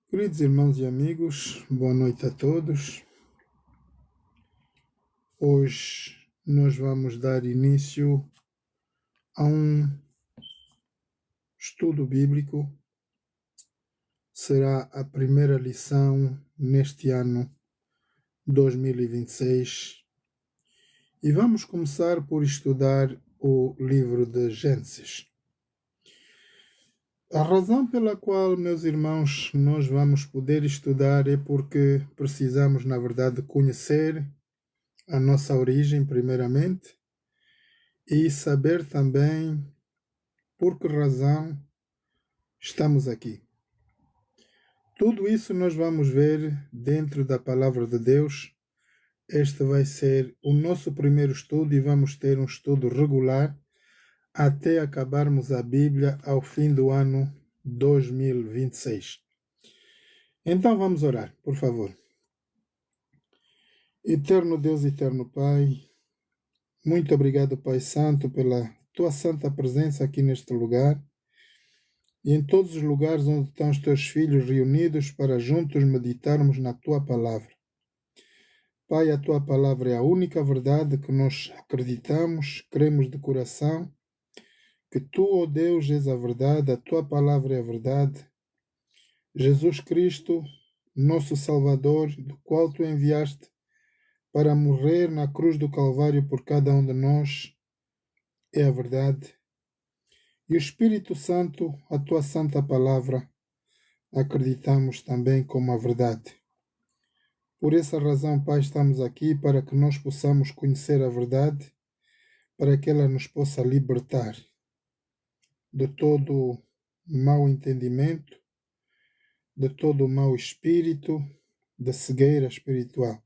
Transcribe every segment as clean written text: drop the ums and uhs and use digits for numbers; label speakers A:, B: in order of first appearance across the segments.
A: Queridos irmãos e amigos, boa noite a todos. Hoje nós vamos dar início a um estudo bíblico. Será a primeira lição neste ano 2026 e vamos começar por estudar o livro de Gênesis. A razão pela qual, meus irmãos, nós vamos poder estudar é porque precisamos, na verdade, conhecer a nossa origem, primeiramente, e saber também por que razão estamos aqui. Tudo isso nós vamos ver dentro da Palavra de Deus. Este vai ser o nosso primeiro estudo e vamos ter um estudo regular até acabarmos a Bíblia ao fim do ano 2026. Então vamos orar, por favor. Eterno Deus, eterno Pai, muito obrigado, Pai Santo, pela Tua santa presença aqui neste lugar e em todos os lugares onde estão os Teus filhos reunidos para juntos meditarmos na Tua Palavra. Pai, a Tua Palavra é a única verdade que nós acreditamos, cremos de coração, que Tu, ó Deus, és a verdade, a Tua Palavra é a verdade. Jesus Cristo, nosso Salvador, do qual Tu enviaste para morrer na cruz do Calvário por cada um de nós, é a verdade. E o Espírito Santo, a Tua Santa Palavra, acreditamos também como a verdade. Por essa razão, Pai, estamos aqui para que nós possamos conhecer a verdade, para que ela nos possa libertar de todo mau entendimento, de todo mau espírito, de cegueira espiritual.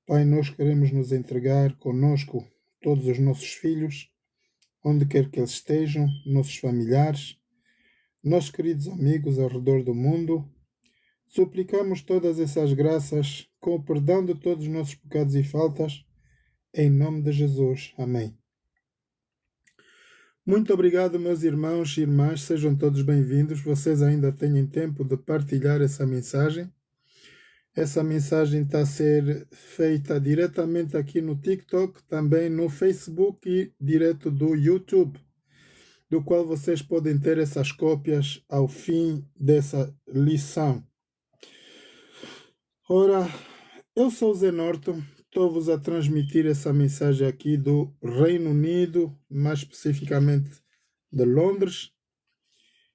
A: Pai, nós queremos nos entregar conosco, todos os nossos filhos, onde quer que eles estejam, nossos familiares, nossos queridos amigos ao redor do mundo. Suplicamos todas essas graças com o perdão de todos os nossos pecados e faltas, em nome de Jesus. Amém. Muito obrigado, meus irmãos e irmãs, sejam todos bem-vindos. Vocês ainda têm tempo de partilhar essa mensagem. Essa mensagem está a ser feita diretamente aqui no TikTok, também no Facebook e direto do YouTube, do qual vocês podem ter essas cópias ao fim dessa lição. Ora, eu sou Zé Norton, estou-vos a transmitir essa mensagem aqui do Reino Unido, mais especificamente de Londres,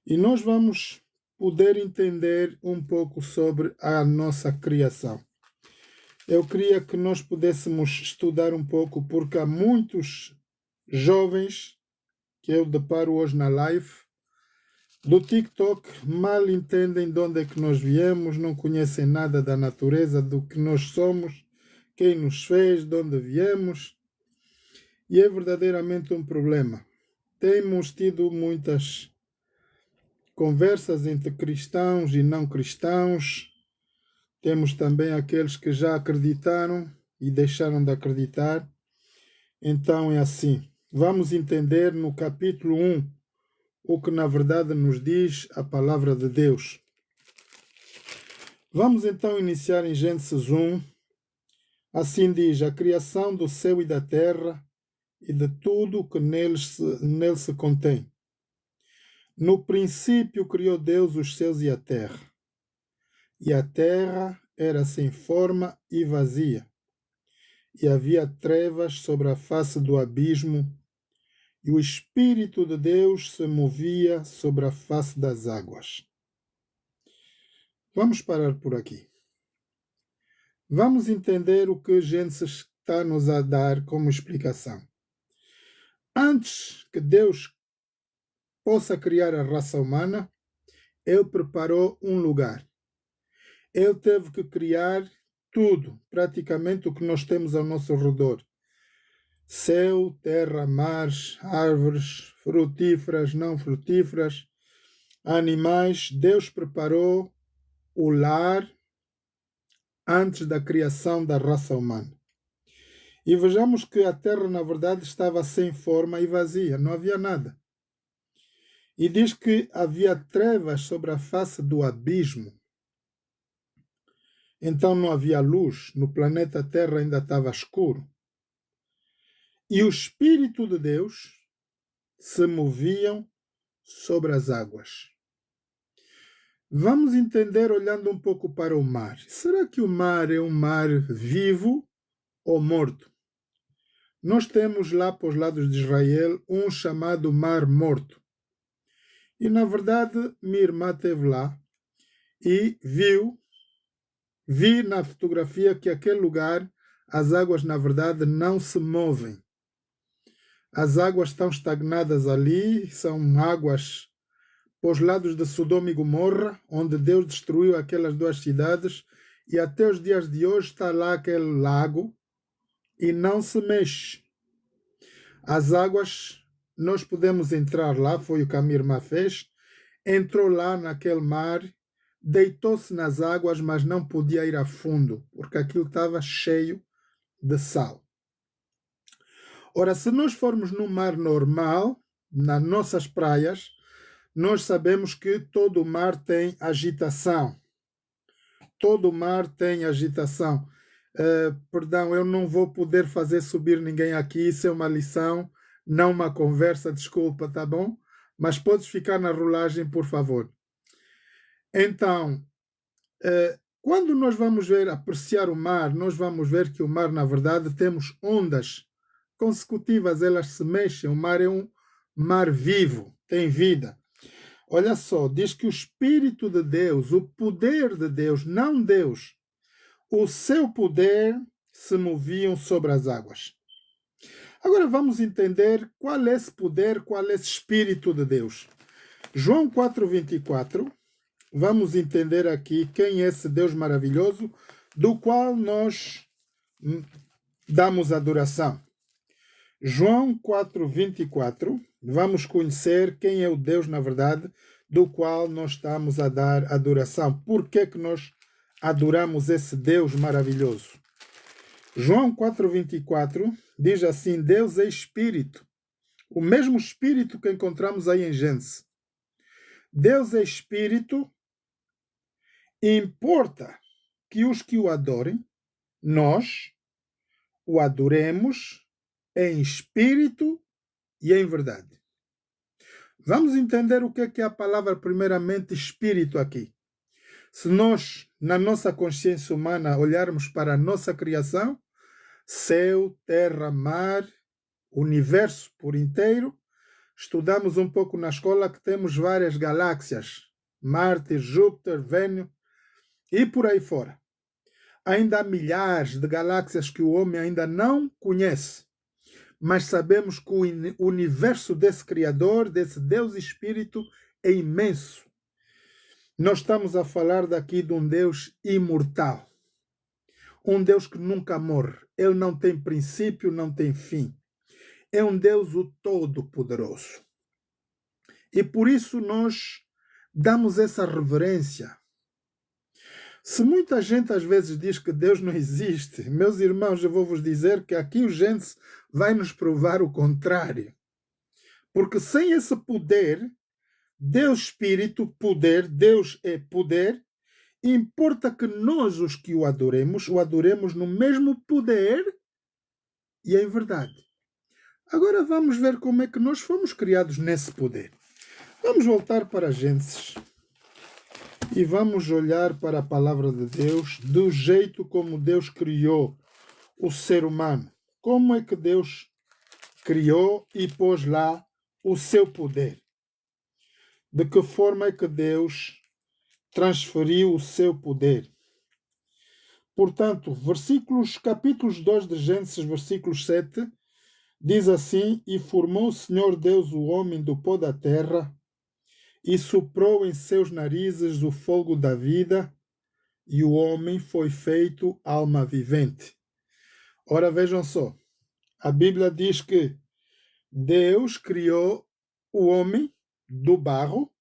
A: e nós vamos poder entender um pouco sobre a nossa criação. Eu queria que nós pudéssemos estudar um pouco, porque há muitos jovens que eu deparo hoje na live do TikTok mal entendem de onde é que nós viemos, não conhecem nada da natureza, do que nós somos, quem nos fez, de onde viemos, e é verdadeiramente um problema. Temos tido muitas conversas entre cristãos e não cristãos. Temos também aqueles que já acreditaram e deixaram de acreditar. Então é assim. Vamos entender no capítulo 1 o que na verdade nos diz a palavra de Deus. Vamos então iniciar em Gênesis 1. Assim diz: a criação do céu e da terra e de tudo que nele se contém. No princípio criou Deus os céus e a terra era sem forma e vazia, e havia trevas sobre a face do abismo, e o Espírito de Deus se movia sobre a face das águas. Vamos parar por aqui. Vamos entender o que Gênesis está nos a dar como explicação. Antes que Deus possa criar a raça humana, Ele preparou um lugar. Ele teve que criar tudo, praticamente o que nós temos ao nosso redor. Céu, terra, mares, árvores, frutíferas, não frutíferas, animais. Deus preparou o lar antes da criação da raça humana. E vejamos que a terra, na verdade, estava sem forma e vazia, não havia nada. E diz que havia trevas sobre a face do abismo. Então não havia luz, no planeta Terra ainda estava escuro. E o Espírito de Deus se moviam sobre as águas. Vamos entender olhando um pouco para o mar. Será que o mar é um mar vivo ou morto? Nós temos lá para os lados de Israel um chamado Mar Morto. E na verdade minha irmã esteve lá e vi na fotografia que aquele lugar, as águas na verdade não se movem. As águas estão estagnadas ali, são águas para os lados de Sodoma e Gomorra, onde Deus destruiu aquelas duas cidades, e até os dias de hoje está lá aquele lago e não se mexe. As águas, nós podemos entrar lá, foi o que a minha irmã fez, entrou lá naquele mar, deitou-se nas águas, mas não podia ir a fundo, porque aquilo estava cheio de sal. Ora, se nós formos no mar normal, nas nossas praias, nós sabemos que todo o mar tem agitação. Todo o mar tem agitação. Perdão, eu não vou poder fazer subir ninguém aqui, isso é uma lição, não uma conversa, desculpa, tá bom? Mas podes ficar na rolagem, por favor. Então, quando nós vamos apreciar o mar, nós vamos ver que o mar, na verdade, temos ondas consecutivas, elas se mexem. O mar é um mar vivo, tem vida. Olha só, diz que o Espírito de Deus, o poder de Deus, não Deus, o seu poder se moviam sobre as águas. Agora vamos entender qual é esse poder, qual é esse Espírito de Deus. João 4:24, vamos entender aqui quem é esse Deus maravilhoso, do qual nós damos adoração. João 4:24, vamos conhecer quem é o Deus, na verdade, do qual nós estamos a dar adoração. Por que que nós adoramos esse Deus maravilhoso? João 4:24 diz assim: Deus é Espírito, o mesmo Espírito que encontramos aí em Gênesis. Deus é Espírito, e importa que os que o adorem, nós o adoremos em espírito e em verdade. Vamos entender o que é a palavra, primeiramente, espírito aqui. Se nós, na nossa consciência humana, olharmos para a nossa criação, céu, terra, mar, universo por inteiro, estudamos um pouco na escola que temos várias galáxias, Marte, Júpiter, Vênus e por aí fora. Ainda há milhares de galáxias que o homem ainda não conhece. Mas sabemos que o universo desse Criador, desse Deus Espírito, é imenso. Nós estamos a falar daqui de um Deus imortal. Um Deus que nunca morre. Ele não tem princípio, não tem fim. É um Deus o Todo-Poderoso. E por isso nós damos essa reverência. Se muita gente às vezes diz que Deus não existe, meus irmãos, eu vou vos dizer que aqui o Gênesis vai nos provar o contrário. Porque sem esse poder, Deus Espírito, poder, Deus é poder, importa que nós, os que o adoremos no mesmo poder e em verdade. Agora vamos ver como é que nós fomos criados nesse poder. Vamos voltar para Gênesis. E vamos olhar para a palavra de Deus do jeito como Deus criou o ser humano. Como é que Deus criou e pôs lá o seu poder? De que forma é que Deus transferiu o seu poder? Portanto, capítulos 2 de Gênesis, versículo 7, diz assim: E formou o Senhor Deus o homem do pó da terra, e soprou em seus narizes o fogo da vida, e o homem foi feito alma vivente. Ora, vejam só, a Bíblia diz que Deus criou o homem do barro,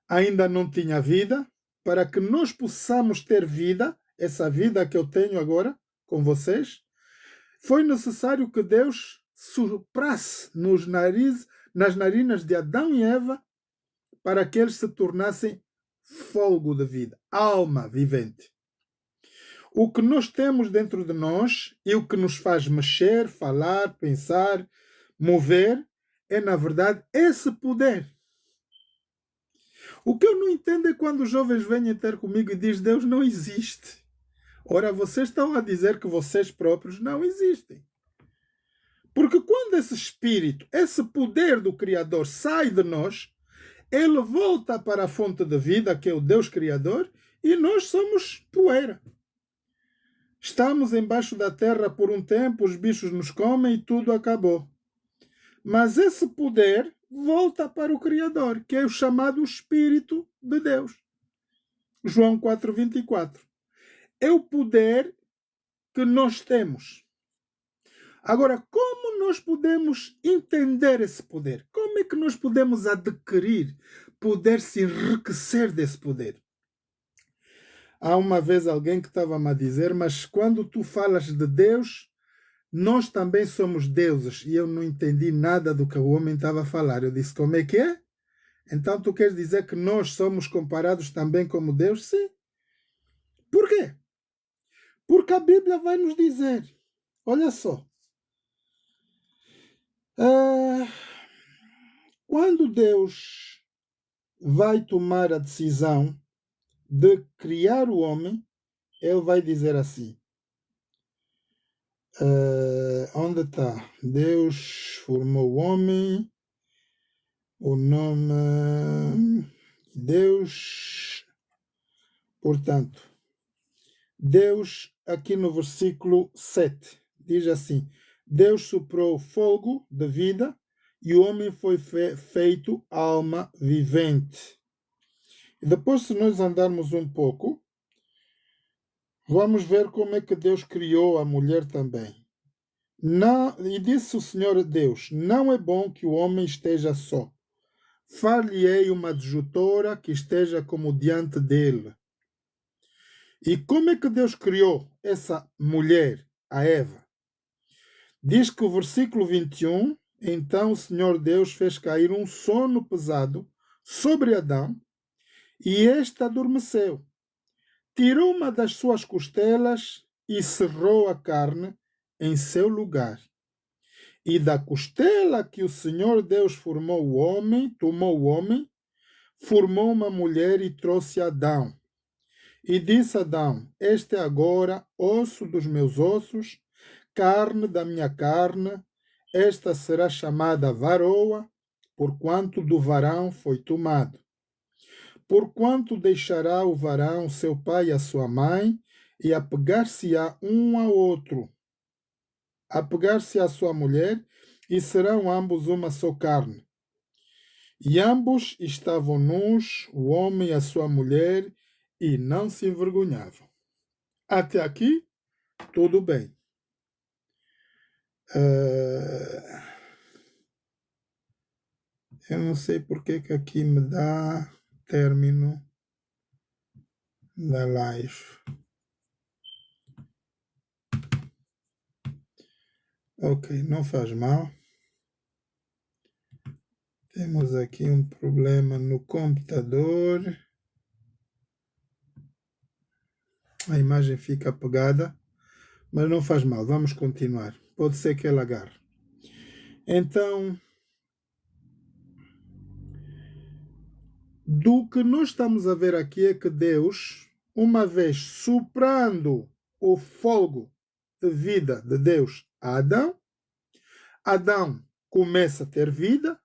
A: ainda não tinha vida, para que nós possamos ter vida, essa vida que eu tenho agora com vocês, foi necessário que Deus soprasse nas narinas de Adão e Eva para que eles se tornassem fôlego de vida, alma vivente. O que nós temos dentro de nós e o que nos faz mexer, falar, pensar, mover, é, na verdade, esse poder. O que eu não entendo é quando os jovens vêm ter comigo e dizem: Deus não existe. Ora, vocês estão a dizer que vocês próprios não existem. Porque quando esse espírito, esse poder do Criador sai de nós, ele volta para a fonte da vida, que é o Deus Criador, e nós somos poeira. Estamos embaixo da terra por um tempo, os bichos nos comem e tudo acabou. Mas esse poder volta para o Criador, que é o chamado Espírito de Deus. João 4:24. É o poder que nós temos. Agora, como nós podemos entender esse poder? Como é que nós podemos adquirir, poder se enriquecer desse poder? Há uma vez alguém que estava-me a dizer: mas quando tu falas de Deus, nós também somos deuses. E eu não entendi nada do que o homem estava a falar. Eu disse: como é que é? Então tu queres dizer que nós somos comparados também como Deus? Sim. Por quê? Porque a Bíblia vai nos dizer, olha só, quando Deus vai tomar a decisão de criar o homem, ele vai dizer assim, onde está? Deus formou o homem, o nome Deus, portanto, Deus aqui no versículo 7 diz assim: Deus soprou fogo de vida e o homem foi feito alma vivente. E depois, se nós andarmos um pouco, vamos ver como é que Deus criou a mulher também. Não, e disse o Senhor Deus: não é bom que o homem esteja só. Far-lhe-ei uma adjutora que esteja como diante dele. E como é que Deus criou essa mulher, a Eva? Diz que o versículo 21, então o Senhor Deus fez cair um sono pesado sobre Adão, e este adormeceu. Tirou uma das suas costelas e cerrou a carne em seu lugar. E da costela que o Senhor Deus formou o homem, tomou o homem, formou uma mulher e trouxe Adão. E disse Adão: este é agora osso dos meus ossos, carne da minha carne, esta será chamada varoa, porquanto do varão foi tomado. Porquanto deixará o varão seu pai e a sua mãe, e apegar-se-á um ao outro, apegar-se à sua mulher, e serão ambos uma só carne. E ambos estavam nus, o homem e a sua mulher, e não se envergonhavam. Até aqui, tudo bem. Eu não sei porque que aqui me dá término da live. Ok, não faz mal. Temos aqui um problema no computador. A imagem fica apagada, mas não faz mal, vamos continuar. Pode ser que ela agarre. Então, do que nós estamos a ver aqui é que Deus, uma vez soprando o fogo de vida de Deus a Adão, Adão começa a ter vida,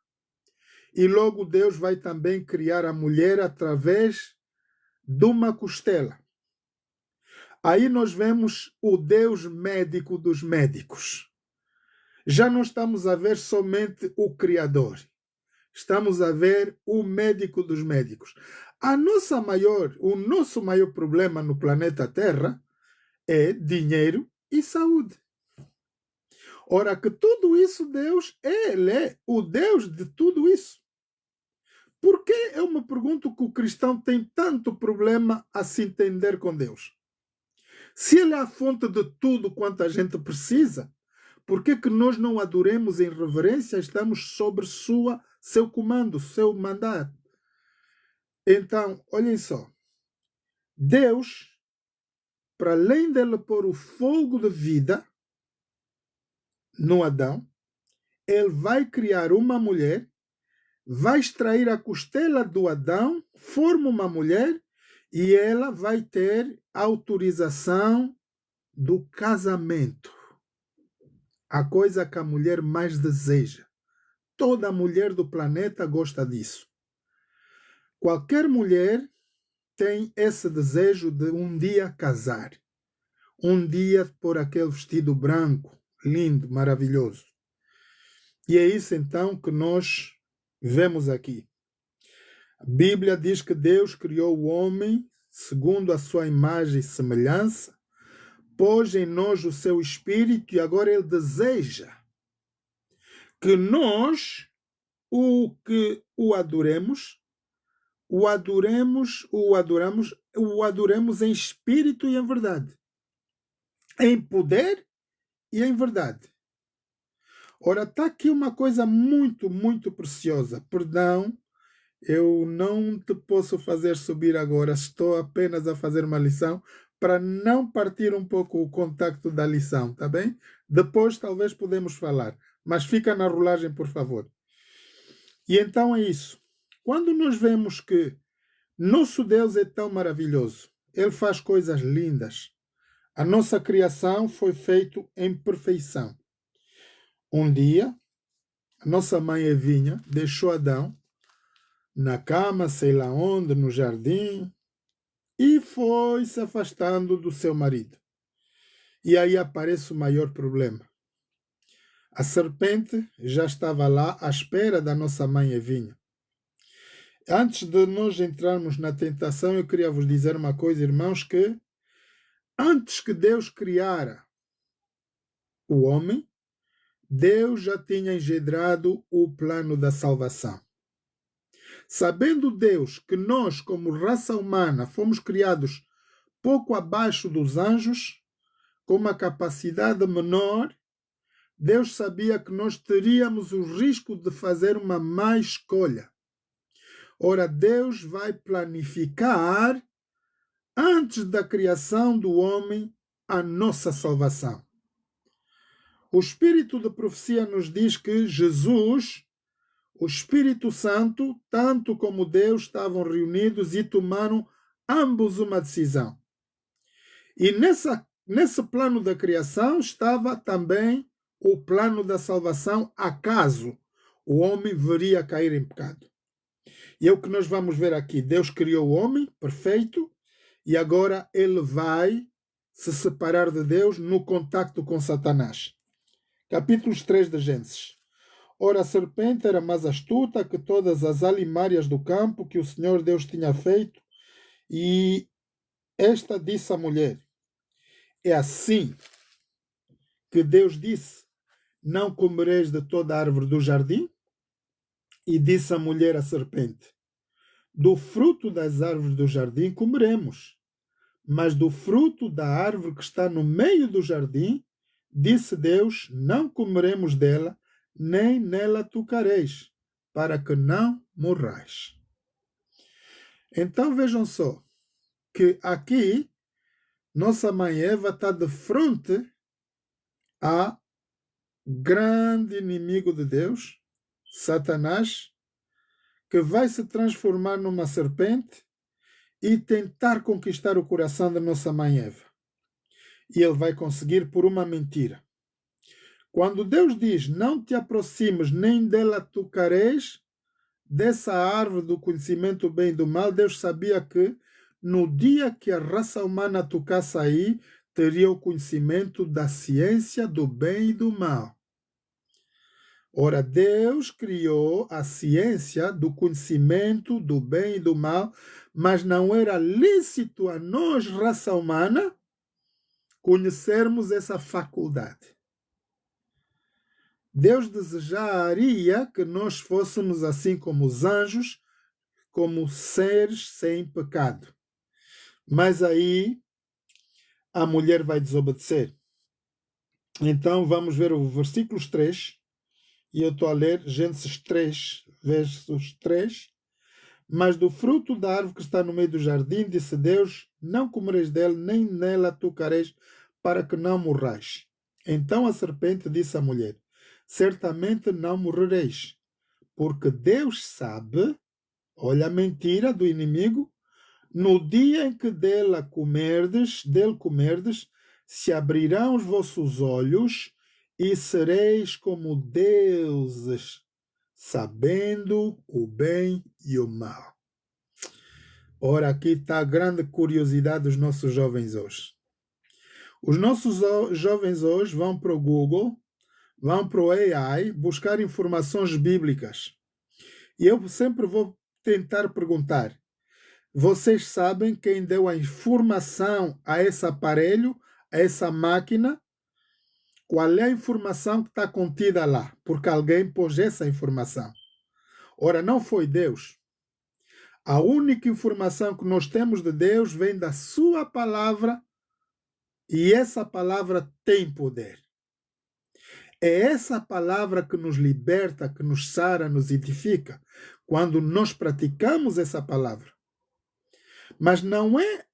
A: e logo Deus vai também criar a mulher através de uma costela. Aí nós vemos o Deus médico dos médicos. Já não estamos a ver somente o Criador. Estamos a ver o médico dos médicos. O nosso maior problema no planeta Terra é dinheiro e saúde. Ora, que tudo isso Deus, Ele é o Deus de tudo isso. Por que eu me pergunto que o cristão tem tanto problema a se entender com Deus? Se Ele é a fonte de tudo quanto a gente precisa, Por que nós não adoremos em reverência? Estamos sobre seu comando, seu mandato. Então, olhem só. Deus, para além dele pôr o fogo de vida no Adão, ele vai criar uma mulher, vai extrair a costela do Adão, forma uma mulher e ela vai ter autorização do casamento. A coisa que a mulher mais deseja. Toda mulher do planeta gosta disso. Qualquer mulher tem esse desejo de um dia casar. Um dia pôr aquele vestido branco, lindo, maravilhoso. E é isso então que nós vemos aqui. A Bíblia diz que Deus criou o homem segundo a sua imagem e semelhança, pôs em nós o seu espírito e agora ele deseja que nós o adoremos em espírito e em verdade. Em poder e em verdade. Ora, está aqui uma coisa muito, muito preciosa. Perdão, eu não te posso fazer subir agora. Estou apenas a fazer uma lição para não partir um pouco o contacto da lição, tá bem? Depois talvez podemos falar. Mas fica na rolagem, por favor. E então é isso. Quando nós vemos que nosso Deus é tão maravilhoso, Ele faz coisas lindas. A nossa criação foi feita em perfeição. Um dia, a nossa mãe Evinha deixou Adão na cama, sei lá onde, no jardim, e foi se afastando do seu marido. E aí aparece o maior problema. A serpente já estava lá à espera da nossa mãe Evinha. Antes de nós entrarmos na tentação, eu queria vos dizer uma coisa, irmãos, que antes que Deus criara o homem, Deus já tinha engendrado o plano da salvação. Sabendo Deus que nós, como raça humana, fomos criados pouco abaixo dos anjos, com uma capacidade menor, Deus sabia que nós teríamos o risco de fazer uma má escolha. Ora, Deus vai planificar, antes da criação do homem, a nossa salvação. O Espírito de profecia nos diz que Jesus, o Espírito Santo, tanto como Deus, estavam reunidos e tomaram ambos uma decisão. E nesse plano da criação estava também o plano da salvação, acaso o homem viria a cair em pecado. E é o que nós vamos ver aqui. Deus criou o homem perfeito e agora ele vai se separar de Deus no contacto com Satanás. Capítulos 3 de Gênesis. Ora, a serpente era mais astuta que todas as alimárias do campo que o Senhor Deus tinha feito, e esta disse à mulher: é assim que Deus disse: não comereis de toda a árvore do jardim? E disse a mulher à serpente: do fruto das árvores do jardim comeremos, mas do fruto da árvore que está no meio do jardim, disse Deus, não comeremos dela, nem nela tocareis, para que não morrais. Então vejam só, que aqui nossa mãe Eva está de frente a grande inimigo de Deus, Satanás, que vai se transformar numa serpente e tentar conquistar o coração da nossa mãe Eva. E ele vai conseguir por uma mentira. Quando Deus diz, não te aproximes, nem dela tocareis, dessa árvore do conhecimento do bem e do mal, Deus sabia que no dia que a raça humana tocasse aí, teria o conhecimento da ciência do bem e do mal. Ora, Deus criou a ciência do conhecimento do bem e do mal, mas não era lícito a nós, raça humana, conhecermos essa faculdade. Deus desejaria que nós fôssemos assim como os anjos, como seres sem pecado. Mas aí a mulher vai desobedecer. Então vamos ver o versículo 3, e eu estou a ler Gênesis 3, versos 3. Mas do fruto da árvore que está no meio do jardim, disse Deus, não comereis dele, nem nela tocareis, para que não morrais. Então a serpente disse à mulher, certamente não morrereis, porque Deus sabe, olha a mentira do inimigo, no dia em que dele comerdes, se abrirão os vossos olhos e sereis como deuses, sabendo o bem e o mal. Ora, aqui está a grande curiosidade dos nossos jovens hoje. Os nossos jovens hoje vão para o Google, vão para o AI, buscar informações bíblicas. E eu sempre vou tentar perguntar, vocês sabem quem deu a informação a esse aparelho, a essa máquina? Qual é a informação que está contida lá? Porque alguém pôs essa informação. Ora, não foi Deus. A única informação que nós temos de Deus vem da sua palavra e essa palavra tem poder. É essa palavra que nos liberta, que nos sara, nos edifica, quando nós praticamos essa palavra. Mas não é...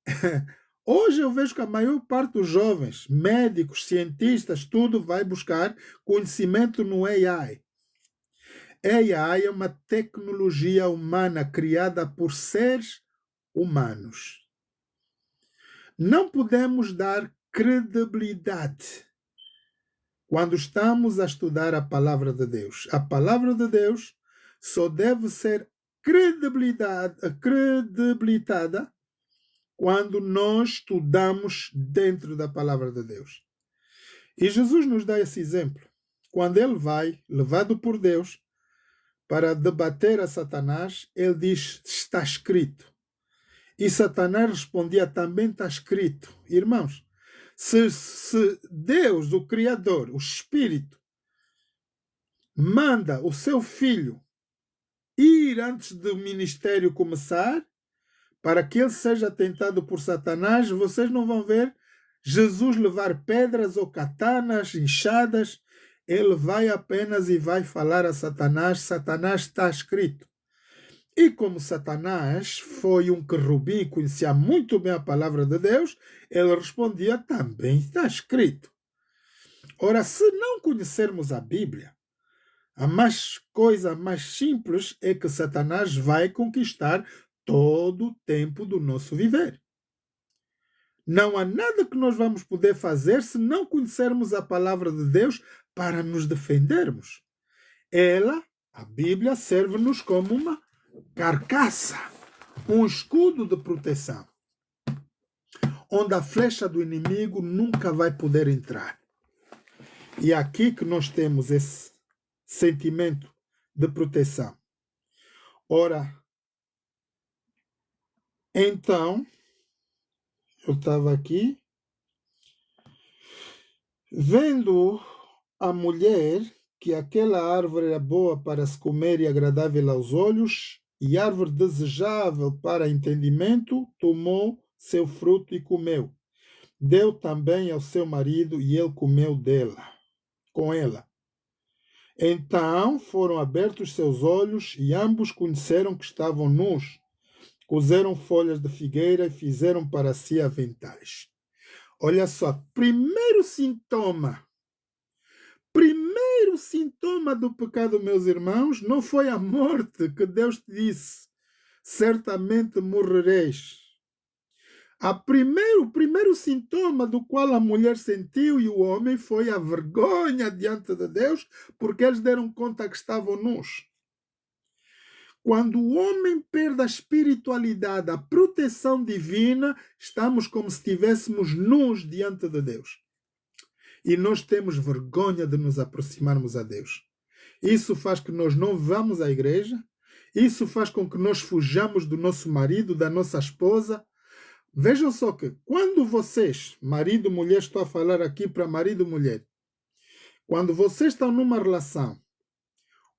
A: Hoje eu vejo que a maior parte dos jovens, médicos, cientistas, tudo vai buscar conhecimento no AI. AI é uma tecnologia humana criada por seres humanos. Não podemos dar credibilidade quando estamos a estudar a palavra de Deus. A palavra de Deus só deve ser credibilitada quando nós estudamos dentro da palavra de Deus. E Jesus nos dá esse exemplo. Quando ele vai, levado por Deus, para debater a Satanás, ele diz, está escrito. E Satanás respondia, também está escrito. Irmãos, se Deus, o Criador, o Espírito, manda o seu Filho ir antes do ministério começar, para que ele seja tentado por Satanás, vocês não vão ver Jesus levar pedras ou katanas, enxadas. Ele vai apenas e vai falar a Satanás, Satanás está escrito. E como Satanás foi um querubim e conhecia muito bem a palavra de Deus, ele respondia, também está escrito. Ora, se não conhecermos a Bíblia, a coisa mais simples é que Satanás vai conquistar todo o tempo do nosso viver. Não há nada que nós vamos poder fazer se não conhecermos a palavra de Deus para nos defendermos. Ela, a Bíblia, serve-nos como uma carcaça, um escudo de proteção, onde a flecha do inimigo nunca vai poder entrar. E é aqui que nós temos esse sentimento de proteção. Ora, então, eu estava aqui, vendo a mulher que aquela árvore era boa para se comer e agradável aos olhos, e árvore desejável para entendimento, tomou seu fruto e comeu. Deu também ao seu marido, e ele comeu com ela. Então foram abertos seus olhos, e ambos conheceram que estavam nus. Cozeram folhas de figueira e fizeram para si aventais. Olha só, primeiro sintoma do pecado, meus irmãos, não foi a morte que Deus te disse, certamente morrereis. O primeiro sintoma do qual a mulher sentiu e o homem foi a vergonha diante de Deus, porque eles deram conta que estavam nus. Quando o homem perde a espiritualidade, a proteção divina, estamos como se estivéssemos nus diante de Deus. E nós temos vergonha de nos aproximarmos a Deus. Isso faz que nós não vamos à igreja. Isso faz com que nós fujamos do nosso marido, da nossa esposa. Vejam só que quando vocês, marido e mulher, estou a falar aqui para marido e mulher, quando vocês estão numa relação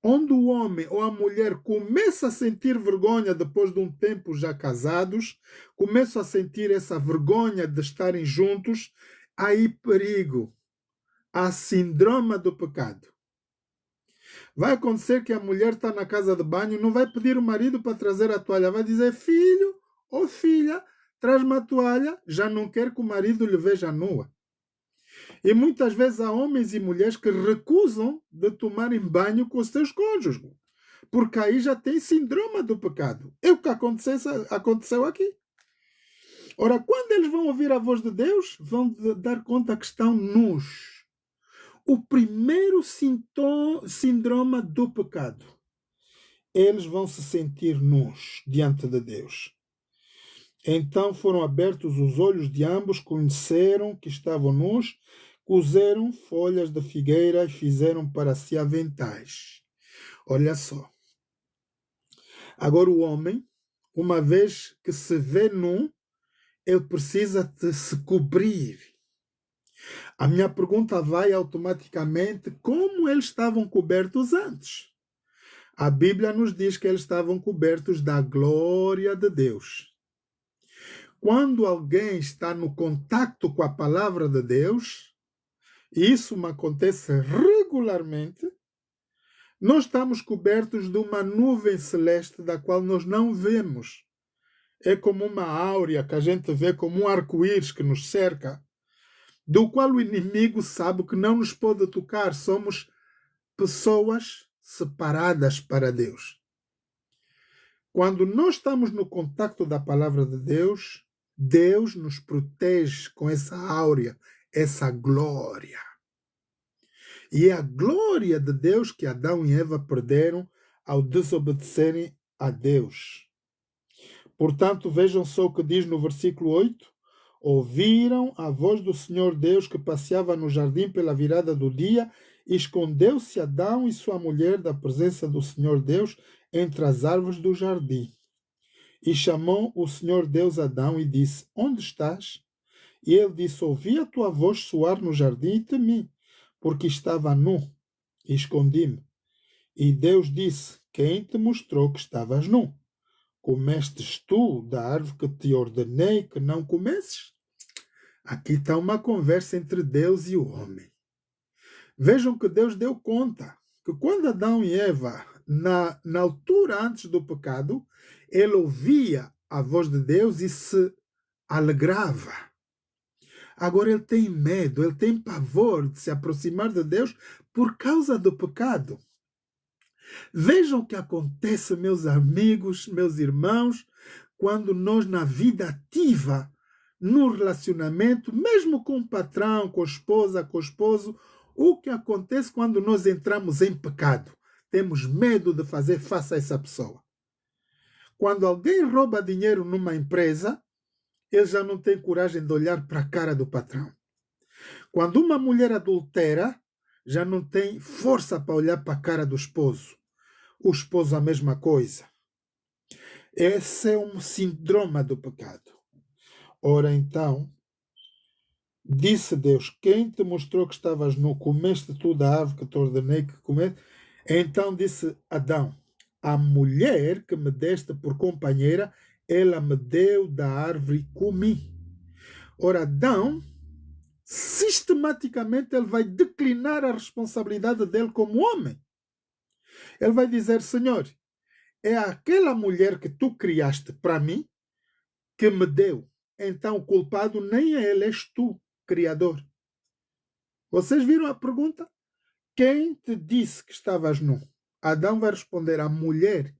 A: onde o homem ou a mulher começa a sentir vergonha depois de um tempo já casados, começam a sentir essa vergonha de estarem juntos, aí perigo. há síndrome do pecado. Vai acontecer que a mulher está na casa de banho, não vai pedir o marido para trazer a toalha, vai dizer, filho ou filha, traz-me a toalha, já não quer que o marido lhe veja nua. E muitas vezes há homens e mulheres que recusam de tomarem banho com os seus cônjuges, porque aí já tem síndrome do pecado. É o que aconteceu aqui. Ora, quando eles vão ouvir a voz de Deus, vão dar conta que estão nus. O primeiro síndrome do pecado. Eles vão se sentir nus diante de Deus. Então foram abertos os olhos de ambos, conheceram que estavam nus, cozeram folhas de figueira e fizeram para si aventais. Olha só. Agora o homem, uma vez que se vê nu, ele precisa de se cobrir. A minha pergunta vai automaticamente: como eles estavam cobertos antes? A Bíblia nos diz que eles estavam cobertos da glória de Deus. Quando alguém está no contato com a palavra de Deus, e isso me acontece regularmente, nós estamos cobertos de uma nuvem celeste da qual nós não vemos. É como uma áurea que a gente vê, como um arco-íris que nos cerca, do qual o inimigo sabe que não nos pode tocar. Somos pessoas separadas para Deus. Quando nós estamos no contacto da palavra de Deus, Deus nos protege com essa áurea, essa glória. E é a glória de Deus que Adão e Eva perderam ao desobedecerem a Deus. Portanto, vejam só o que diz no versículo 8. Ouviram a voz do Senhor Deus que passeava no jardim pela virada do dia, e escondeu-se Adão e sua mulher da presença do Senhor Deus entre as árvores do jardim. E chamou o Senhor Deus Adão e disse: onde estás? E ele disse: ouvi a tua voz soar no jardim e temi, porque estava nu, e escondi-me. E Deus disse: quem te mostrou que estavas nu? Comestes tu da árvore que te ordenei que não comesses? Aqui está uma conversa entre Deus e o homem. Vejam que Deus deu conta que quando Adão e Eva, na altura antes do pecado, ele ouvia a voz de Deus e se alegrava. Agora ele tem medo, ele tem pavor de se aproximar de Deus por causa do pecado. Vejam o que acontece, meus amigos, meus irmãos, quando nós na vida ativa, no relacionamento, mesmo com o patrão, com a esposa, com o esposo, o que acontece quando nós entramos em pecado? Temos medo de fazer face a essa pessoa. Quando alguém rouba dinheiro numa empresa, ele já não tem coragem de olhar para a cara do patrão. Quando uma mulher adultera, já não tem força para olhar para a cara do esposo. O esposo a mesma coisa. Esse é um síndrome do pecado. Ora então, disse Deus: quem te mostrou que estavas nu? Comeste tu da árvore que te ordenei que comeste? Então disse Adão: a mulher que me deste por companheira, ela me deu da árvore e comi. Ora, Adão, sistematicamente, ele vai declinar a responsabilidade dele como homem. Ele vai dizer: Senhor, é aquela mulher que tu criaste para mim que me deu. Então o culpado nem é ele, és tu, Criador. Vocês viram a pergunta? Quem te disse que estavas nu? Adão vai responder: a mulher.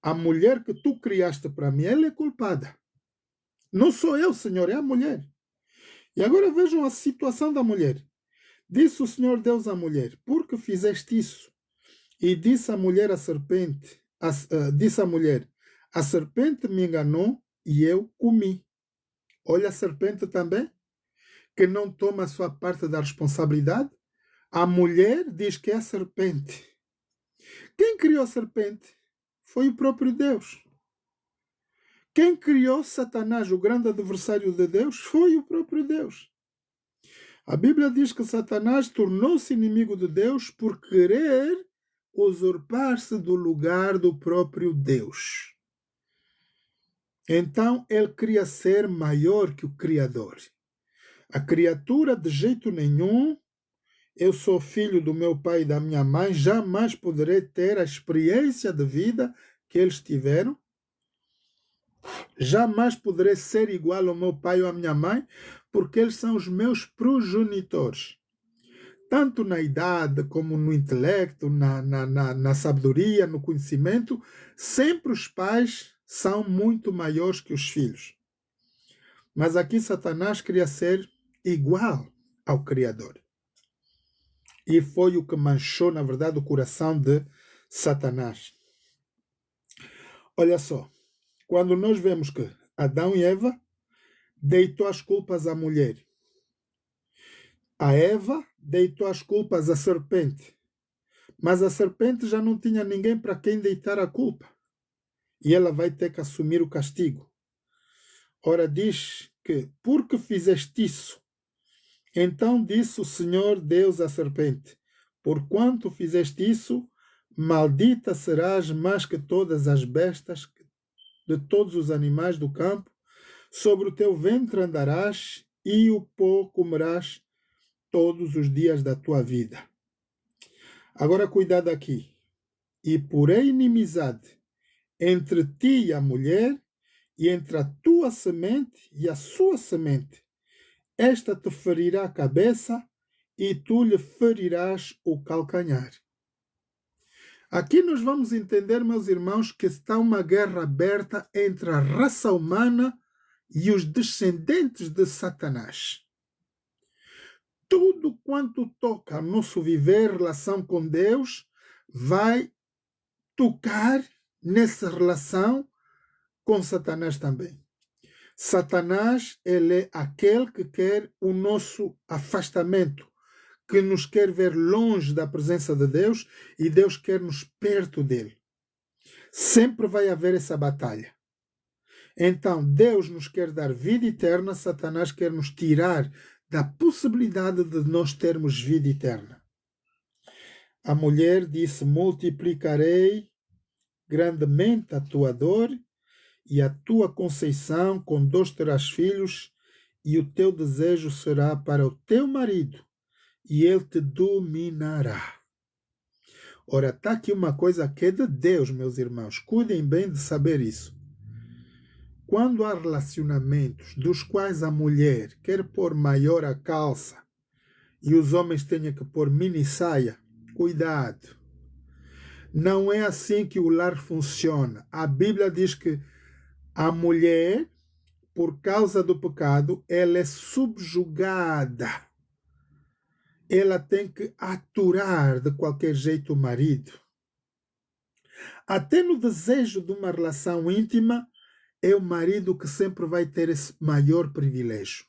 A: A mulher que tu criaste para mim, ela é culpada. Não sou eu, Senhor, é a mulher. E agora vejam a situação da mulher. Disse o Senhor Deus à mulher: por que fizeste isso? E disse a mulher à serpente, disse a mulher: a serpente me enganou e eu comi. Olha a serpente também, que não toma a sua parte da responsabilidade. A mulher diz que é a serpente. Quem criou a serpente? Foi o próprio Deus. Quem criou Satanás, o grande adversário de Deus? Foi o próprio Deus. A Bíblia diz que Satanás tornou-se inimigo de Deus por querer usurpar-se do lugar do próprio Deus. Então ele queria ser maior que o Criador. A criatura de jeito nenhum eu sou filho do meu pai e da minha mãe, jamais poderei ter a experiência de vida que eles tiveram. Jamais poderei ser igual ao meu pai ou à minha mãe, porque eles são os meus progenitores. Tanto na idade como no intelecto, na sabedoria, no conhecimento, sempre os pais são muito maiores que os filhos. Mas aqui Satanás queria ser igual ao Criador. E foi o que manchou, na verdade, o coração de Satanás. Olha só, quando nós vemos que Adão e Eva deitou as culpas à mulher, a Eva deitou as culpas à serpente, mas a serpente já não tinha ninguém para quem deitar a culpa. E ela vai ter que assumir o castigo. Ora, diz que, porque fizeste isso, então disse o Senhor Deus à serpente, porquanto fizeste isso, maldita serás mais que todas as bestas de todos os animais do campo, sobre o teu ventre andarás e o pó comerás todos os dias da tua vida. Agora cuidado aqui. E porém inimizade entre ti e a mulher, e entre a tua semente e a sua semente. Esta te ferirá a cabeça, e tu lhe ferirás o calcanhar. Aqui nós vamos entender, meus irmãos, que está uma guerra aberta entre a raça humana e os descendentes de Satanás. Tudo quanto toca ao nosso viver, relação com Deus, vai tocar nessa relação com Satanás também. Satanás, ele é aquele que quer o nosso afastamento, que nos quer ver longe da presença de Deus, e Deus quer nos perto dele. Sempre vai haver essa batalha. Então, Deus nos quer dar vida eterna, Satanás quer nos tirar da possibilidade de nós termos vida eterna. A mulher disse: multiplicarei grandemente a tua dor e a tua conceição, com 2 terás filhos, e o teu desejo será para o teu marido, e ele te dominará. Ora, está aqui uma coisa que é de Deus, meus irmãos. Cuidem bem de saber isso. Quando há relacionamentos dos quais a mulher quer pôr maior a calça e os homens têm que pôr mini saia, cuidado. Não é assim que o lar funciona. A Bíblia diz que a mulher, por causa do pecado, ela é subjugada. Ela tem que aturar de qualquer jeito o marido. Até no desejo de uma relação íntima, é o marido que sempre vai ter esse maior privilégio.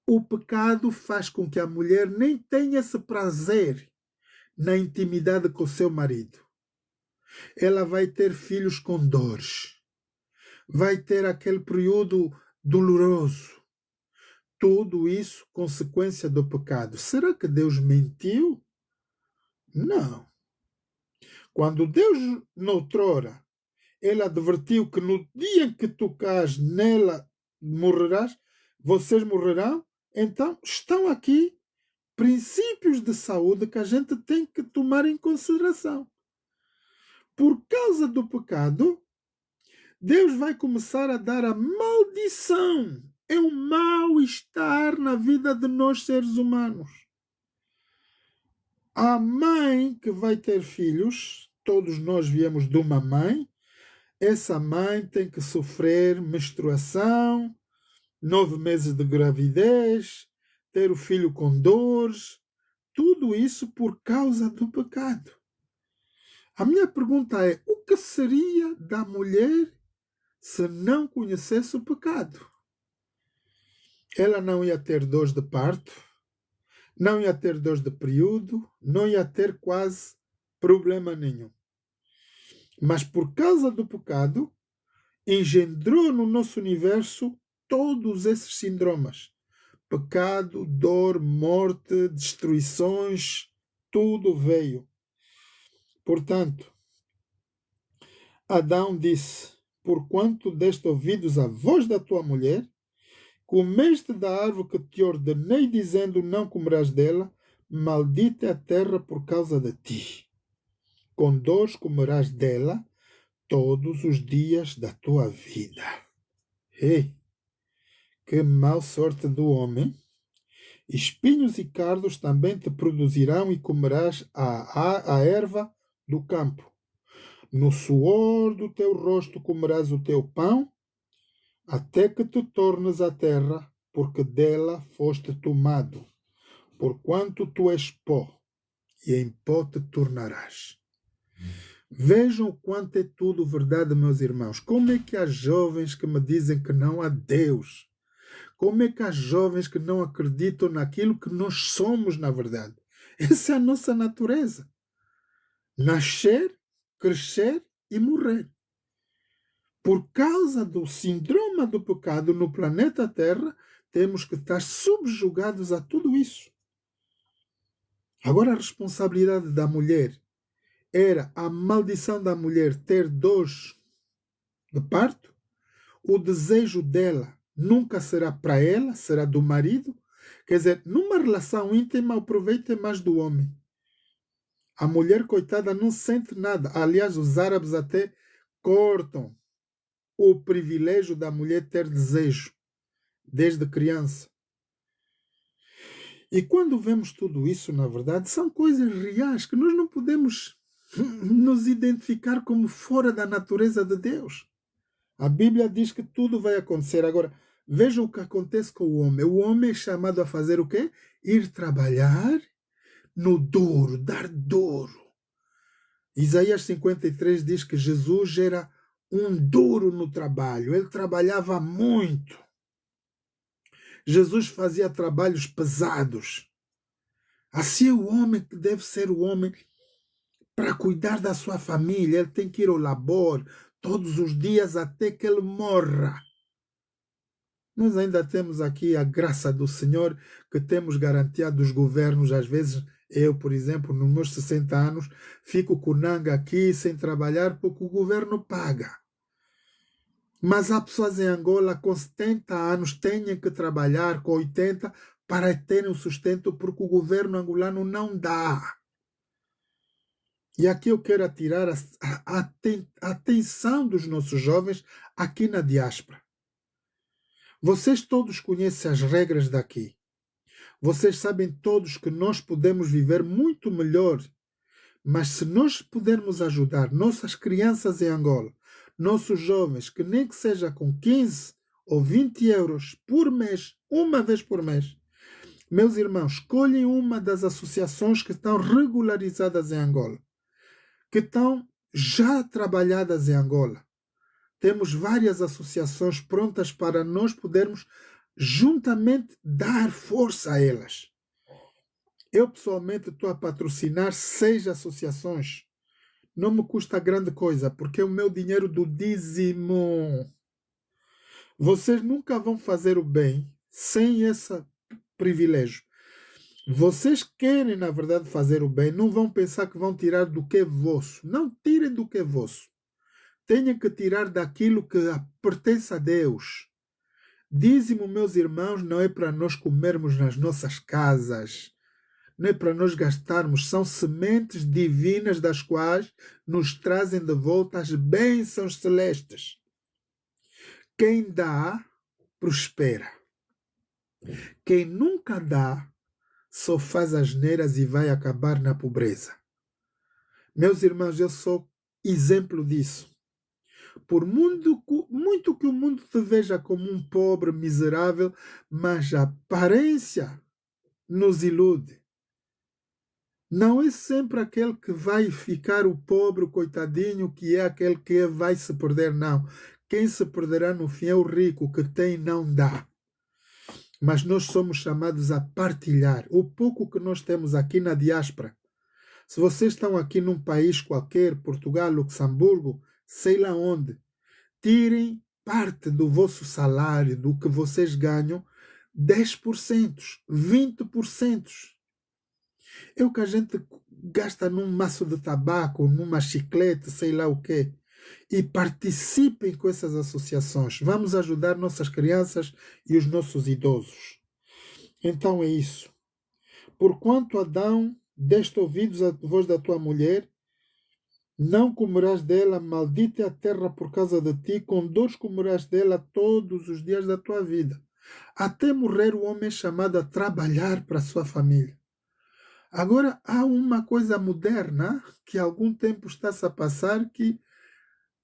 A: O pecado faz com que a mulher nem tenha esse prazer na intimidade com o seu marido. Ela vai ter filhos com dores. Vai ter aquele período doloroso. Tudo isso consequência do pecado. Será que Deus mentiu? Não. Quando Deus, noutrora, ele advertiu que no dia em que tocares nela morrerás, vocês morrerão, então estão aqui princípios de saúde que a gente tem que tomar em consideração. Por causa do pecado, Deus vai começar a dar a maldição. É um mal-estar na vida de nós seres humanos. A mãe que vai ter filhos, todos nós viemos de uma mãe, essa mãe tem que sofrer menstruação, 9 meses de gravidez, ter o filho com dores, tudo isso por causa do pecado. A minha pergunta é: o que seria da mulher se não conhecesse o pecado? Ela não ia ter dores de parto, não ia ter dores de período, não ia ter quase problema nenhum. Mas por causa do pecado, engendrou no nosso universo todos esses síndromes. Pecado, dor, morte, destruições, tudo veio. Portanto, Adão disse: porquanto deste ouvidos à voz da tua mulher, comeste da árvore que te ordenei, dizendo: não comerás dela, maldita é a terra por causa de ti. Com dores comerás dela todos os dias da tua vida. Ei, que mau sorte do homem! Espinhos e cardos também te produzirão e comerás a erva do campo. No suor do teu rosto comerás o teu pão, até que te tornes a terra, porque dela foste tomado. Porquanto tu és pó, e em pó te tornarás. Vejam o quanto é tudo verdade, meus irmãos. Como é que há jovens que me dizem que não há Deus? Como é que há jovens que não acreditam naquilo que nós somos, na verdade? Essa é a nossa natureza. Nascer, crescer e morrer. Por causa do síndrome do pecado no planeta Terra, temos que estar subjugados a tudo isso. Agora a responsabilidade da mulher era a maldição da mulher ter dores de parto. O desejo dela nunca será para ela, será do marido. Quer dizer, numa relação íntima, o proveito é mais do homem. A mulher, coitada, não sente nada. Aliás, os árabes até cortam o privilégio da mulher ter desejo desde criança. E quando vemos tudo isso, na verdade, são coisas reais que nós não podemos nos identificar como fora da natureza de Deus. A Bíblia diz que tudo vai acontecer. Agora, veja o que acontece com o homem. O homem é chamado a fazer o quê? Ir trabalhar no duro, dar duro. Isaías 53 diz que Jesus era um duro no trabalho. Ele trabalhava muito. Jesus fazia trabalhos pesados. Assim é o homem que deve ser o homem para cuidar da sua família. Ele tem que ir ao labor todos os dias até que ele morra. Nós ainda temos aqui a graça do Senhor, que temos garantia dos governos. Às vezes, eu, por exemplo, nos meus 60 anos, fico com nanga aqui sem trabalhar porque o governo paga. Mas há pessoas em Angola com 70 anos têm que trabalhar com 80 para terem o sustento porque o governo angolano não dá. E aqui eu quero atirar a atenção dos nossos jovens aqui na diáspora. Vocês todos conhecem as regras daqui. Vocês sabem todos que nós podemos viver muito melhor. Mas se nós pudermos ajudar nossas crianças em Angola, nossos jovens, que nem que seja com 15 ou 20 euros por mês, uma vez por mês, meus irmãos, escolhem uma das associações que estão regularizadas em Angola, que estão já trabalhadas em Angola. Temos várias associações prontas para nós podermos juntamente dar força a elas. Eu, pessoalmente, estou a patrocinar 6 associações. Não me custa grande coisa, porque é o meu dinheiro do dízimo. Vocês nunca vão fazer o bem sem esse privilégio. Vocês querem, na verdade, fazer o bem, não vão pensar que vão tirar do que é vosso. Não tirem do que é vosso. Tenham que tirar daquilo que pertence a Deus. Dízimo, meus irmãos, não é para nós comermos nas nossas casas. Não é para nós gastarmos, são sementes divinas das quais nos trazem de volta as bênçãos celestes. Quem dá, prospera. Quem nunca dá, só faz asneiras e vai acabar na pobreza. Meus irmãos, eu sou exemplo disso. Por muito que o mundo te veja como um pobre, miserável, mas a aparência nos ilude. Não é sempre aquele que vai ficar o pobre, o coitadinho, que é aquele que vai se perder, não. Quem se perderá no fim é o rico, que tem e não dá. Mas nós somos chamados a partilhar o pouco que nós temos aqui na diáspora. Se vocês estão aqui num país qualquer, Portugal, Luxemburgo, sei lá onde, tirem parte do vosso salário, do que vocês ganham, 10%, 20%. É o que a gente gasta num maço de tabaco, numa chiclete, sei lá o quê. E participem com essas associações. Vamos ajudar nossas crianças e os nossos idosos. Então é isso. Porquanto, Adão, deste ouvidos à voz da tua mulher, não comerás dela, maldita é a terra por causa de ti, com dores comerás dela todos os dias da tua vida. Até morrer o homem é chamado a trabalhar para a sua família. Agora, há uma coisa moderna que há algum tempo está-se a passar, que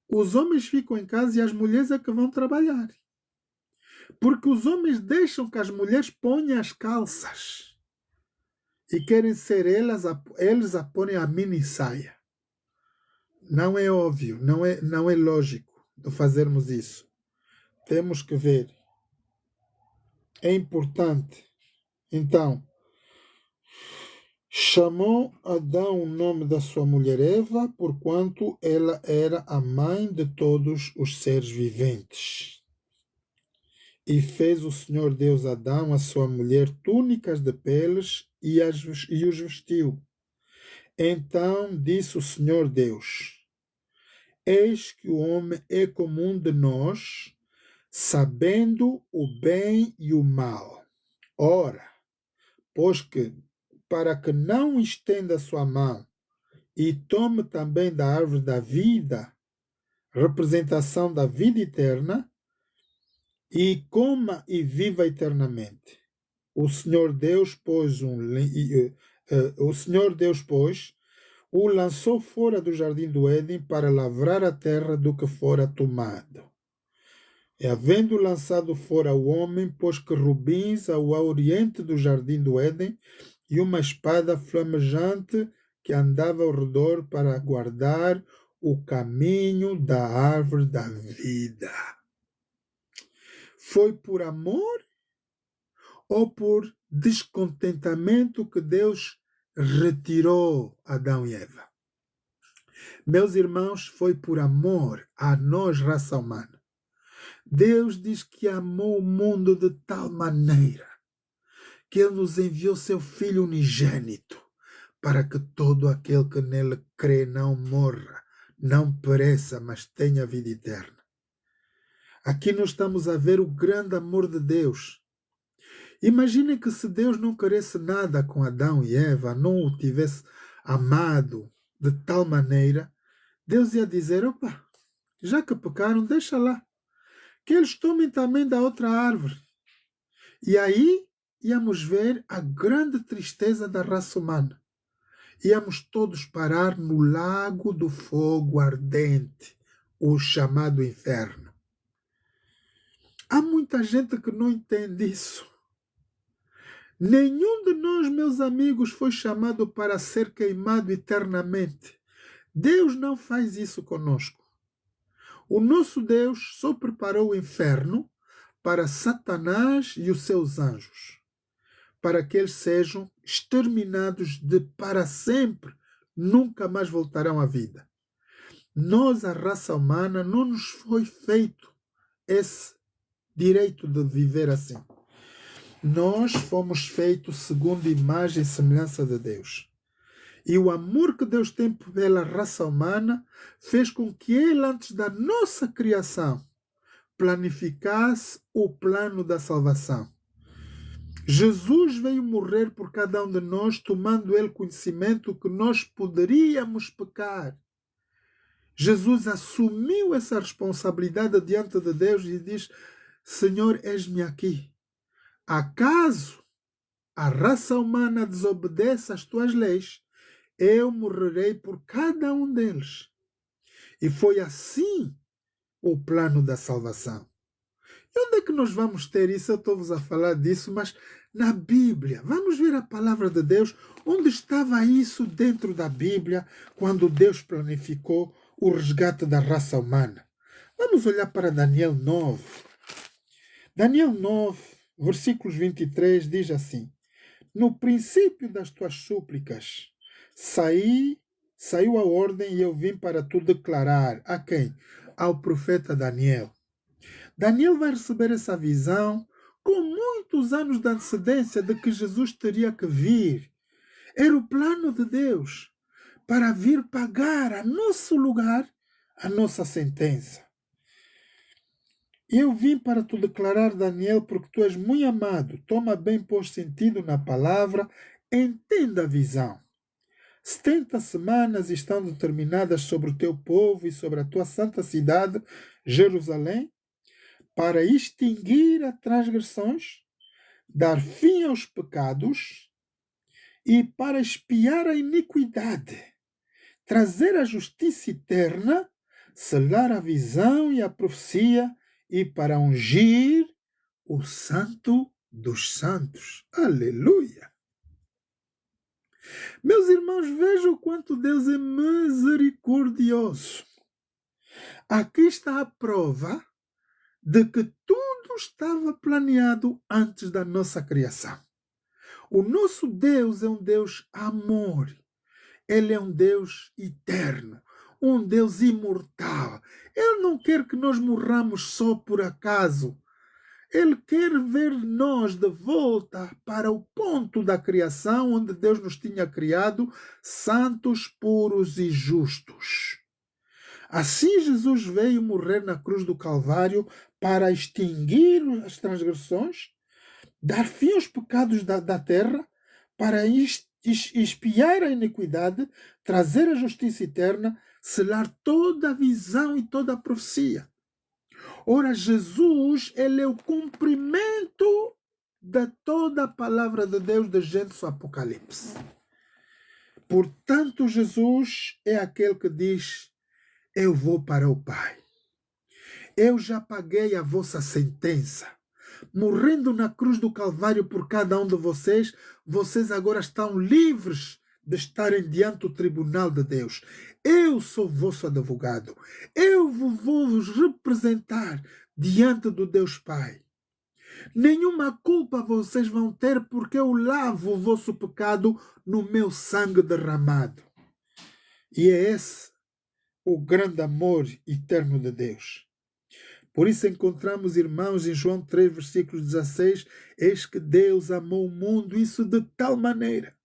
A: os homens ficam em casa e as mulheres é que vão trabalhar. Porque os homens deixam que as mulheres ponham as calças e querem ser eles a porem a mini saia. Não é óbvio, não é lógico de fazermos isso. Temos que ver. É importante. Então, chamou Adão o nome da sua mulher Eva, porquanto ela era a mãe de todos os seres viventes. E fez o Senhor Deus a Adão, a sua mulher, túnicas de peles e os vestiu. Então disse o Senhor Deus: Eis que o homem é como um de nós, sabendo o bem e o mal. Ora, pois que, para que não estenda a sua mão e tome também da árvore da vida, representação da vida eterna, e coma e viva eternamente. O Senhor Deus, pois, o lançou fora do jardim do Éden para lavrar a terra do que fora tomado. E havendo lançado fora o homem, pôs querubins ao oriente do jardim do Éden e uma espada flamejante que andava ao redor para guardar o caminho da árvore da vida. Foi por amor ou por descontentamento que Deus retirou Adão e Eva? Meus irmãos, foi por amor a nós, raça humana. Deus diz que amou o mundo de tal maneira que Ele nos enviou seu Filho unigênito para que todo aquele que nele crê não morra, não pereça, mas tenha vida eterna. Aqui nós estamos a ver o grande amor de Deus. Imaginem que se Deus não queresse nada com Adão e Eva, não o tivesse amado de tal maneira, Deus ia dizer, opa, já que pecaram, deixa lá, que eles tomem também da outra árvore. E aí íamos ver a grande tristeza da raça humana. Íamos todos parar no lago do fogo ardente, o chamado inferno. Há muita gente que não entende isso. Nenhum de nós, meus amigos, foi chamado para ser queimado eternamente. Deus não faz isso conosco. O nosso Deus só preparou o inferno para Satanás e os seus anjos, para que eles sejam exterminados de para sempre, nunca mais voltarão à vida. Nós, a raça humana, não nos foi feito esse direito de viver assim. Nós fomos feitos segundo a imagem e semelhança de Deus. E o amor que Deus tem pela raça humana fez com que Ele, antes da nossa criação, planificasse o plano da salvação. Jesus veio morrer por cada um de nós, tomando Ele conhecimento que nós poderíamos pecar. Jesus assumiu essa responsabilidade diante de Deus e diz, Senhor, eis-me aqui. Acaso a raça humana desobedece às tuas leis, eu morrerei por cada um deles. E foi assim o plano da salvação. E onde é que nós vamos ter isso? Eu estou-vos a falar disso, mas na Bíblia. Vamos ver a palavra de Deus. Onde estava isso dentro da Bíblia, quando Deus planificou o resgate da raça humana? Vamos olhar para Daniel 9. Daniel 9, versículos 23, diz assim, no princípio das tuas súplicas, saiu a ordem e eu vim para tu declarar. A quem? Ao profeta Daniel. Daniel vai receber essa visão com muitos anos de antecedência de que Jesus teria que vir. Era o plano de Deus para vir pagar a nosso lugar a nossa sentença. Eu vim para te declarar, Daniel, porque tu és muito amado. Toma bem por sentido na palavra, entenda a visão. 70 semanas estão determinadas sobre o teu povo e sobre a tua santa cidade, Jerusalém, para extinguir as transgressões, dar fim aos pecados e para expiar a iniquidade, trazer a justiça eterna, selar a visão e a profecia e para ungir o Santo dos Santos. Aleluia! Meus irmãos, vejam o quanto Deus é misericordioso. Aqui está a prova de que tudo estava planeado antes da nossa criação. O nosso Deus é um Deus amor. Ele é um Deus eterno, um Deus imortal. Ele não quer que nós morramos só por acaso. Ele quer ver nós de volta para o ponto da criação onde Deus nos tinha criado, santos, puros e justos. Assim Jesus veio morrer na cruz do Calvário para extinguir as transgressões, dar fim aos pecados da terra, para expiar a iniquidade, trazer a justiça eterna, selar toda a visão e toda a profecia. Ora, Jesus, ele é o cumprimento de toda a palavra de Deus de Gênesis ao Apocalipse. Portanto, Jesus é aquele que diz: eu vou para o Pai. Eu já paguei a vossa sentença. Morrendo na cruz do Calvário por cada um de vocês, vocês agora estão livres de estarem diante do tribunal de Deus. Eu sou vosso advogado. Eu vou vos representar diante do Deus Pai. Nenhuma culpa vocês vão ter, porque eu lavo o vosso pecado no meu sangue derramado. E é esse o grande amor eterno de Deus. Por isso encontramos, irmãos, em João 3, versículo 16, eis que Deus amou o mundo, isso de tal maneira,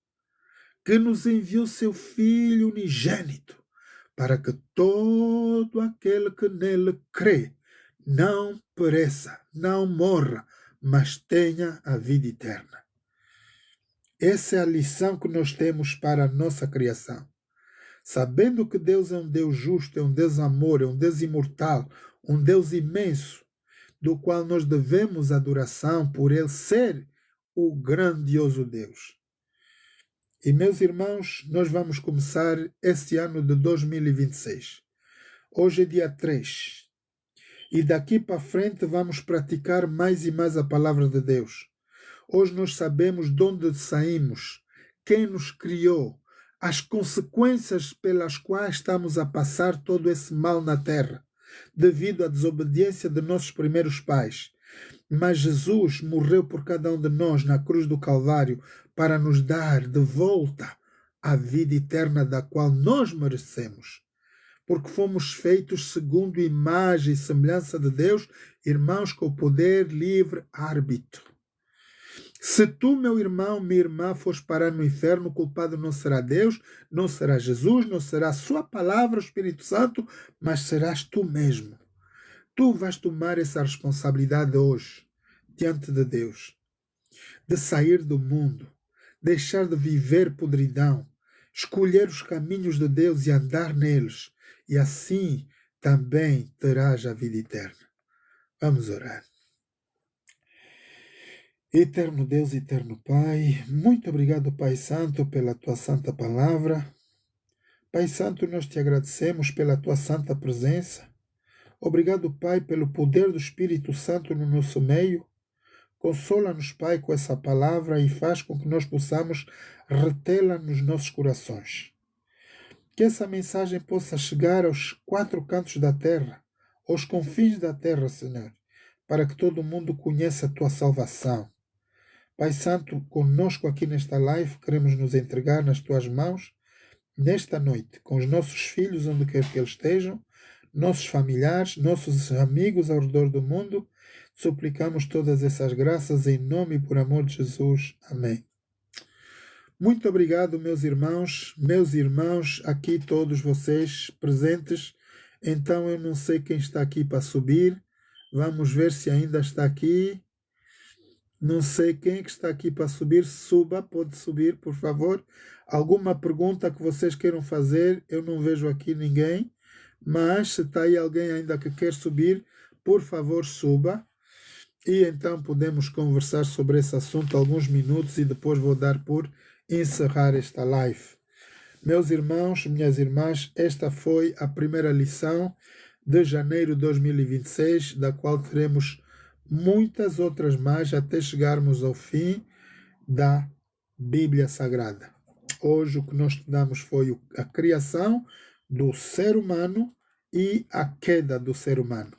A: que nos enviou seu Filho unigênito, para que todo aquele que nele crê não pereça, não morra, mas tenha a vida eterna. Essa é a lição que nós temos para a nossa criação. Sabendo que Deus é um Deus justo, é um Deus amor, é um Deus imortal, um Deus imenso, do qual nós devemos adoração por Ele ser o grandioso Deus. E, meus irmãos, nós vamos começar este ano de 2026. Hoje é dia 3. E daqui para frente vamos praticar mais e mais a palavra de Deus. Hoje nós sabemos de onde saímos, quem nos criou, as consequências pelas quais estamos a passar todo esse mal na terra, devido à desobediência de nossos primeiros pais. Mas Jesus morreu por cada um de nós na cruz do Calvário para nos dar de volta a vida eterna da qual nós merecemos. Porque fomos feitos segundo a imagem e semelhança de Deus, irmãos, com o poder livre árbitro. Se tu, meu irmão, minha irmã, fores parar no inferno, o culpado não será Deus, não será Jesus, não será a sua palavra, o Espírito Santo, mas serás tu mesmo. Tu vais tomar essa responsabilidade hoje, diante de Deus, de sair do mundo, deixar de viver podridão, escolher os caminhos de Deus e andar neles, e assim também terás a vida eterna. Vamos orar. Eterno Deus, eterno Pai, muito obrigado, Pai Santo, pela Tua santa palavra. Pai Santo, nós te agradecemos pela Tua santa presença. Obrigado, Pai, pelo poder do Espírito Santo no nosso meio. Consola-nos, Pai, com essa palavra e faz com que nós possamos retê-la nos nossos corações. Que essa mensagem possa chegar aos 4 cantos da terra, aos confins da terra, Senhor, para que todo mundo conheça a Tua salvação. Pai Santo, conosco aqui nesta live, queremos nos entregar nas Tuas mãos, nesta noite, com os nossos filhos, onde quer que eles estejam, nossos familiares, nossos amigos ao redor do mundo. Suplicamos todas essas graças em nome e por amor de Jesus. Amém. Muito obrigado, meus irmãos, aqui todos vocês presentes. Então eu não sei quem está aqui para subir, Vamos ver se ainda está aqui. Não sei quem é que está aqui para subir. Suba, pode subir, por favor. Alguma pergunta que vocês queiram fazer? Eu não vejo aqui ninguém. Mas se está aí alguém ainda que quer subir, por favor, suba. E então podemos conversar sobre esse assunto alguns minutos e depois vou dar por encerrar esta live. Meus irmãos, minhas irmãs, esta foi a primeira lição de janeiro de 2026, da qual teremos muitas outras mais até chegarmos ao fim da Bíblia Sagrada. Hoje o que nós estudamos foi a criação do ser humano e a queda do ser humano.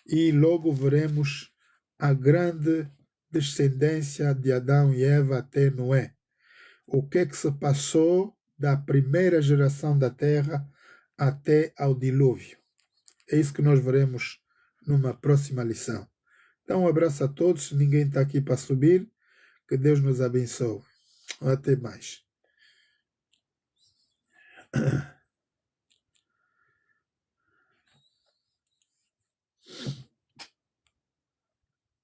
A: E logo veremos a grande descendência de Adão e Eva até Noé. O que é que se passou da primeira geração da Terra até ao dilúvio. É isso que nós veremos numa próxima lição. Então, um abraço a todos. Ninguém está aqui para subir. Que Deus nos abençoe. Até mais.